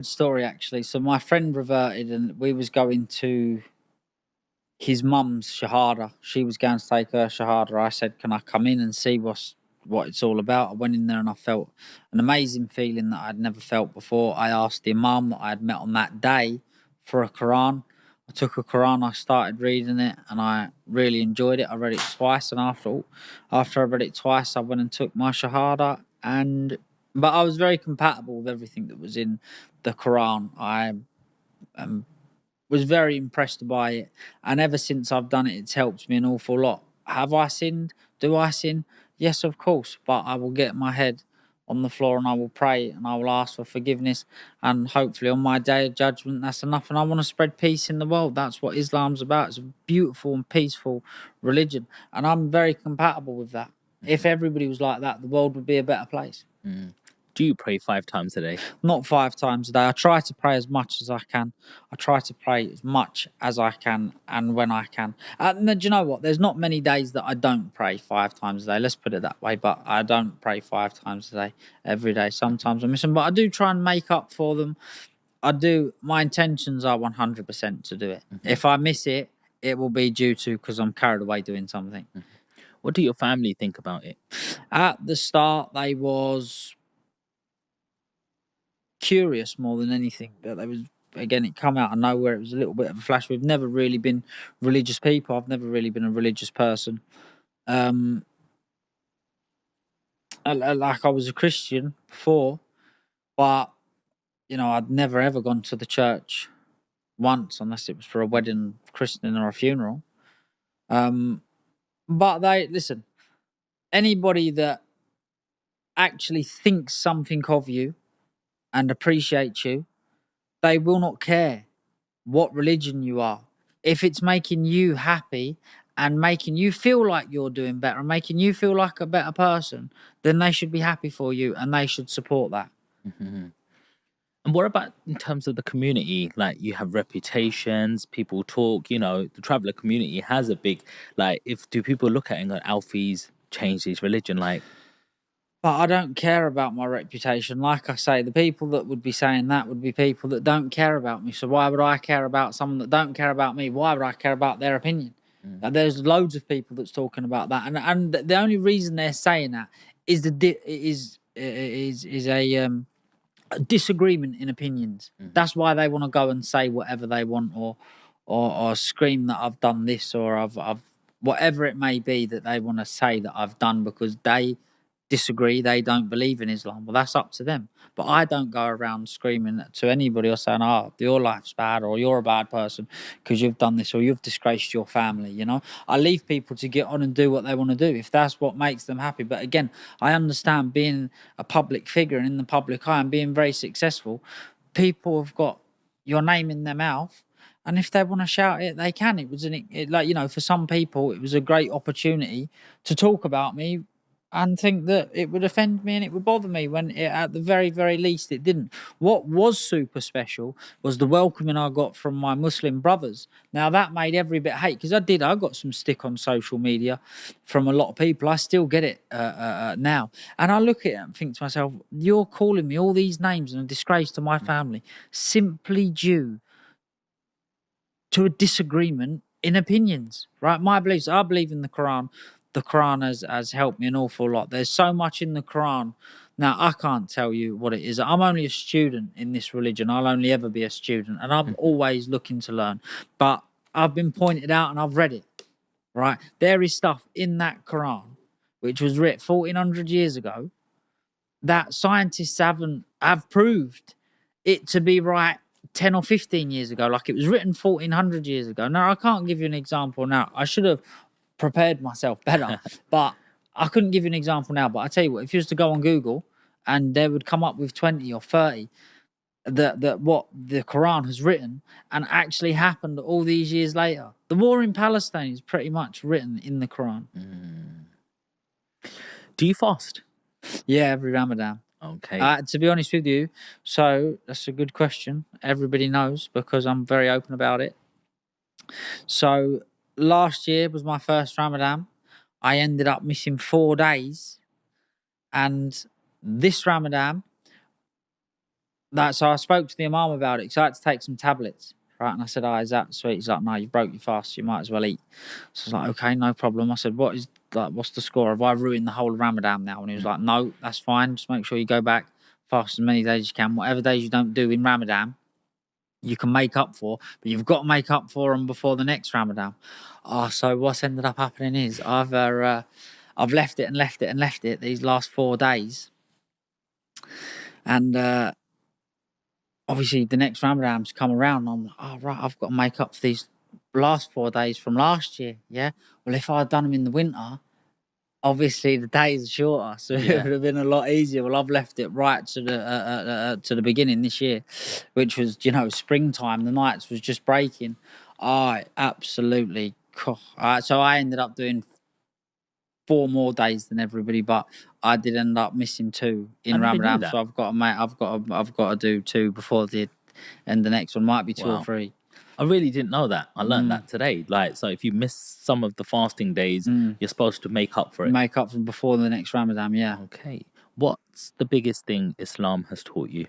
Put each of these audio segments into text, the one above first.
Story actually. So my friend reverted, and we was going to his mum's shahada. She was going to take her shahada. I said, "Can I come in and see what it's all about?" I went in there and I felt an amazing feeling that I'd never felt before. I asked the imam that I had met on that day for a Quran. I took a Quran, I started reading it, and I really enjoyed it. I read it twice, and after I read it twice, I went and took my shahada. But I was very compatible with everything that was in the Quran. I um, was very impressed by it, and ever since I've done it, it's helped me an awful lot. Have I sinned? Do I sin? Yes, of course, but I will get my head on the floor and I will pray and I will ask for forgiveness, and hopefully on my day of judgment, that's enough. And I want to spread peace in the world. That's what Islam's about. It's a beautiful and peaceful religion, and I'm very compatible with that. If everybody was like that, the world would be a better place. Do you pray 5 times a day? Not 5 times a day. I try to pray as much as I can. I try to pray as much as I can and when I can. Do you know what? There's not many days that I don't pray 5 times a day. Let's put it that way. But I don't pray 5 times a day every day. Sometimes I miss them, but I do try and make up for them. I do. My intentions are 100% to do it. If I miss it, it will be due to because I'm carried away doing something. What do your family think about it? At the start, they was curious more than anything. That they was, again, it come out of nowhere. It was a little bit of a flash. We've never really been religious people. I've never really been a religious person. Like I was a Christian before, but I'd never ever gone to the church once unless it was for a wedding, christening, or a funeral. But they listen. Anybody that actually thinks something of you and appreciates you, they will not care what religion you are. If it's making you happy and making you feel like you're doing better and making you feel like a better person, then they should be happy for you and they should support that. And what about in terms of the community? Like, you have reputations, people talk, the traveller community has a big, do people look at it and go, Alfie's changed his religion? But I don't care about my reputation. Like I say, the people that would be saying that would be people that don't care about me. So why would I care about someone that don't care about me? Why would I care about their opinion? There's loads of people that's talking about that, and the only reason they're saying that is a disagreement in opinions. That's why they want to go and say whatever they want, or scream that I've done this, or I've whatever it may be that they want to say that I've done because they disagree, they don't believe in Islam. Well, that's up to them. But I don't go around screaming to anybody or saying, "Oh, your life's bad," or "You're a bad person because you've done this," or "You've disgraced your family." I leave people to get on and do what they want to do if that's what makes them happy. But again, I understand being a public figure and in the public eye and being very successful, people have got your name in their mouth. And if they want to shout it, they can. It was for some people, it was a great opportunity to talk about me and think that it would offend me and it would bother me when at the very, very least it didn't. What was super special was the welcoming I got from my Muslim brothers. Now, that made every bit hate because I got some stick on social media from a lot of people. I still get it now. And I look at it and think to myself, you're calling me all these names and a disgrace to my family simply due to a disagreement in opinions, right? My beliefs, I believe in the Quran. The Quran has helped me an awful lot. There's so much in the Quran. Now, I can't tell you what it is. I'm only a student in this religion. I'll only ever be a student, and I'm always looking to learn. But I've been pointed out and I've read it, right? There is stuff in that Quran, which was written 1,400 years ago, that scientists have proved it to be right 10 or 15 years ago. Like, it was written 1,400 years ago. Now, I can't give you an example now. I should have prepared myself better, but I couldn't give you an example now. But I tell you what, if you was to go on Google and they would come up with 20 or 30 that what the Quran has written and actually happened all these years later. The war in Palestine is pretty much written in the Quran. Do you fast? Yeah, every Ramadan. Okay. To be honest with you, so that's a good question. Everybody knows because I'm very open about it. So last year was my first Ramadan. I ended up missing 4 days. And this Ramadan, So I spoke to the imam about it, so I had to take some tablets, right? And I said, "Oh, is that sweet?" He's like, "No, you broke your fast. You might as well eat." So I was like, "Okay, no problem." I said, what's the score? Have I ruined the whole of Ramadan now?" And he was like, "No, that's fine. Just make sure you go back, fast as many days as you can. Whatever days you don't do in Ramadan, you can make up for, but you've got to make up for them before the next Ramadan." So what's ended up happening is I've left it these last 4 days, and obviously the next Ramadan's come around. And I'm like, "Oh right, I've got to make up for these last 4 days from last year." Yeah. Well, if I'd done them in the winter, obviously the days are shorter, so it would have been a lot easier. Well, I've left it right to the beginning this year, which was springtime. The nights was just breaking. I absolutely. So I ended up doing 4 more days than everybody, but I did end up missing 2 I in never knew Ramadan. that. So I've got to do 2 before and the next one might be 2 or Wow. 3. I really didn't know that. I learned that today. Like, so if you miss some of the fasting days, you're supposed to make up for it. Make up for before the next Ramadan, yeah. Okay. What's the biggest thing Islam has taught you?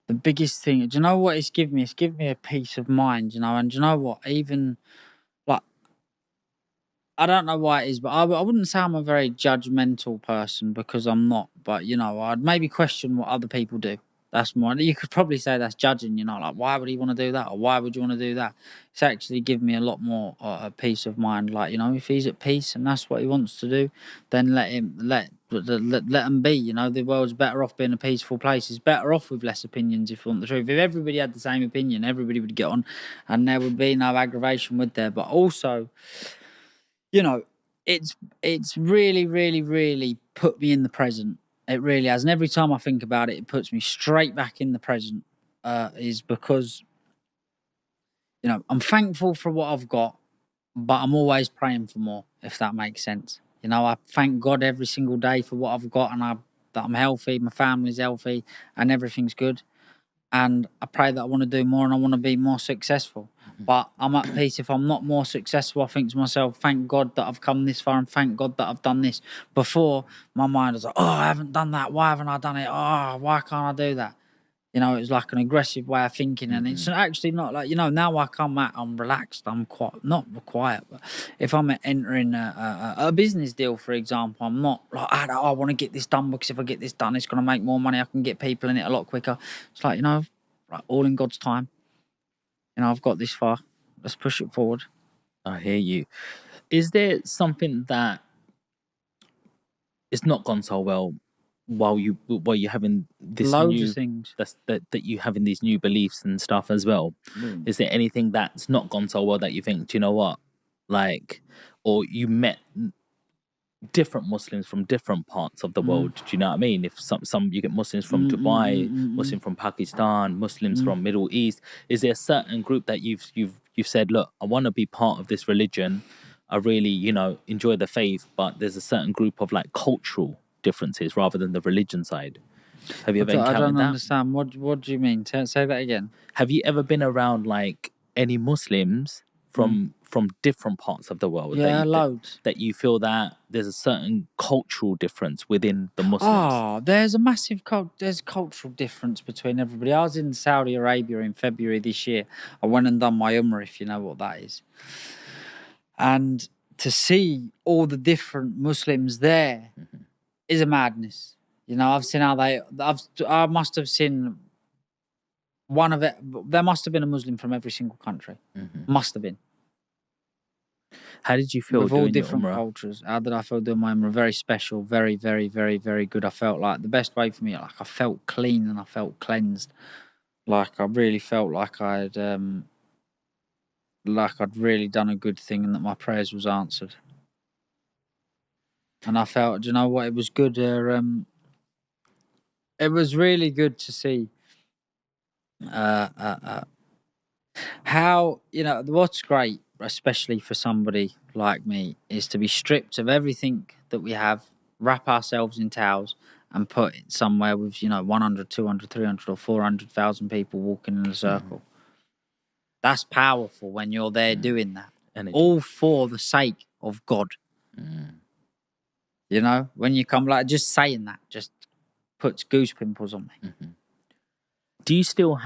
The biggest thing, do you know what it's given me? It's given me a peace of mind, and do you know what? Even, like, I don't know why it is, but I wouldn't say I'm a very judgmental person, because I'm not. But, I'd maybe question what other people do. That's more, you could probably say that's judging, like, why would he want to do that? Or why would you want to do that? It's actually given me a lot more peace of mind. Like, if he's at peace and that's what he wants to do, then let him be. The world's better off being a peaceful place. It's better off with less opinions, if you want the truth. If everybody had the same opinion, everybody would get on and there would be no aggravation, would there? But also, it's really, really, really put me in the present. It really has. And every time I think about it, it puts me straight back in the present, is because, I'm thankful for what I've got, but I'm always praying for more, if that makes sense. I thank God every single day for what I've got, and that I'm healthy, my family's healthy, and everything's good. And I pray that I want to do more and I want to be more successful. But I'm at peace if I'm not more successful. I think to myself, thank God that I've come this far and thank God that I've done this. Before, my mind was like, oh, I haven't done that. Why haven't I done it? Oh, why can't I do that? It was like an aggressive way of thinking. And it's actually not like, now I come out, I'm relaxed. I'm not quiet, but if I'm entering a business deal, for example, I'm not like, I want to get this done, because if I get this done, it's going to make more money. I can get people in it a lot quicker. It's like, all in God's time. I've got this far. Let's push it forward. I hear you. Is there something that it's not gone so well while you're having this Loads of things that you having these new beliefs and stuff as well? Is there anything that's not gone so well that you think, do you know what, like, or you met different Muslims from different parts of the world? Do you know what I mean? If some you get Muslims from Dubai, Muslim from Pakistan, Muslims from Middle East, is there a certain group that you've said, look, I want to be part of this religion, I really enjoy the faith, but there's a certain group of like cultural differences rather than the religion side? Have you ever encountered that? I don't understand. What do you mean? Say that again. Have you ever been around like any Muslims from different parts of the world? Yeah, loads. That you feel that there's a certain cultural difference within the Muslims? Oh, there's a massive cultural difference between everybody. I was in Saudi Arabia in February this year. I went and done my Umrah, if you know what that is. And to see all the different Muslims there is a madness. I've seen how I must have seen one of it. There must have been a Muslim from every single country. Must have been. How did you feel with doing all different your Umrah? cultures? How did I feel doing my Umrah? Very special, very, very, very, very good. I felt like the best way for me, like I felt clean and I felt cleansed. Like I really felt like I'd really done a good thing and that my prayers was answered. And I felt, do you know what? It was good. It was really good to see how, what's great, especially for somebody like me, is to be stripped of everything that we have, wrap ourselves in towels and put it somewhere with, 100, 200, 300 or 400,000 people walking in a circle. That's powerful when you're there doing that. Energy. All for the sake of God. When you come, like, just saying that just puts goose pimples on me. do you still